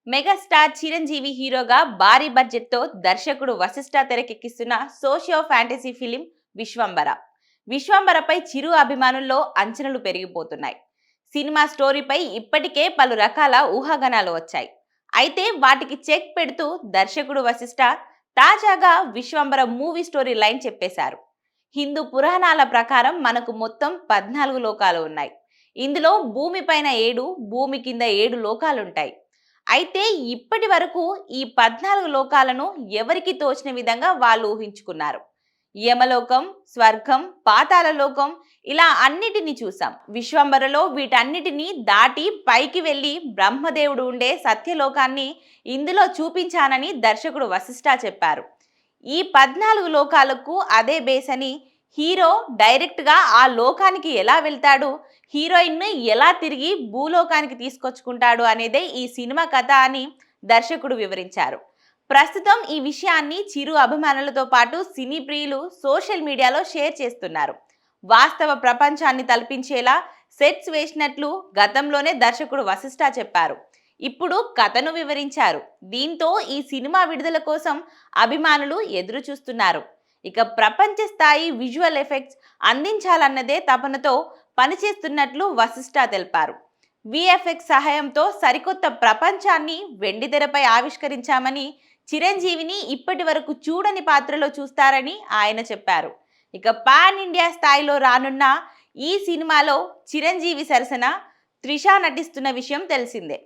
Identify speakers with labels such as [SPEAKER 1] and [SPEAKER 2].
[SPEAKER 1] Megastar Chiranjeevi హీరోగా భారీ budget తో దర్శకుడు వశిష్ఠ తెరకెక్కిస్తున్న సోషియో ఫ్యాంటసీ ఫిలిం విశ్వంబర. విశ్వంబరపై చిరు అభిమానుల్లో అంచనాలు పెరిగిపోతున్నాయి. సినిమా స్టోరీపై ఇప్పటికే పలు రకాల ఊహాగానాలు వచ్చాయి. అయితే వాటికి చెక్ పెడుతూ దర్శకుడు వశిష్ఠ తాజాగా విశ్వంబర మూవీ స్టోరీ లైన్ చెప్పేశారు. హిందూ పురాణాల ప్రకారం మనకు మొత్తం 14 లోకాలు ఉన్నాయి. ఇందులో భూమి పైన 7, భూమి కింద 7 లోకాలుంటాయి. అయితే ఇప్పటి వరకు ఈ 14 లోకాలను ఎవరికి తోచిన విధంగా వాళ్ళు ఊహించుకున్నారు. యమలోకం, స్వర్గం, పాతాళ లోకం ఇలా అన్నిటిని చూసాం. విశ్వంబరలో వీటన్నిటిని దాటి పైకి వెళ్లి బ్రహ్మదేవుడు ఉండే సత్యలోకాన్ని ఇందులో చూపించానని దర్శకుడు వశిష్ఠ చెప్పారు. ఈ 14 లోకాలకు అదే బేస్ అని, హీరో డైరెక్ట్ గా ఆ లోకానికి ఎలా వెళ్తాడు, హీరోయిన్ ను ఎలా తిరిగి భూలోకానికి తీసుకొచ్చుకుంటాడు అనేదే ఈ సినిమా కథ అని దర్శకుడు వివరించారు. ప్రస్తుతం ఈ విషయాన్ని చిరు అభిమానులతో పాటు సినీ ప్రియులు సోషల్ మీడియాలో షేర్ చేస్తున్నారు. వాస్తవ ప్రపంచాన్ని తలపించేలా సెట్స్ వేసినట్లు గతంలోనే దర్శకుడు వశిష్ఠ చెప్పారు. ఇప్పుడు కథను వివరించారు. దీంతో ఈ సినిమా విడుదల కోసం అభిమానులు ఎదురు చూస్తున్నారు. ఇక ప్రపంచ స్థాయి విజువల్ ఎఫెక్ట్స్ అందించాలన్నదే తపనతో పనిచేస్తున్నట్లు వశిష్ఠ తెలిపారు. విఎఫ్ఎక్స్ సహాయంతో సరికొత్త ప్రపంచాన్ని వెండితెరపై ఆవిష్కరించామని, చిరంజీవిని ఇప్పటి వరకు చూడని పాత్రలో చూస్తారని ఆయన చెప్పారు. ఇక పాన్ ఇండియా స్థాయిలో రానున్న ఈ సినిమాలో చిరంజీవి సరసన త్రిష నటిస్తున్న విషయం తెలిసిందే.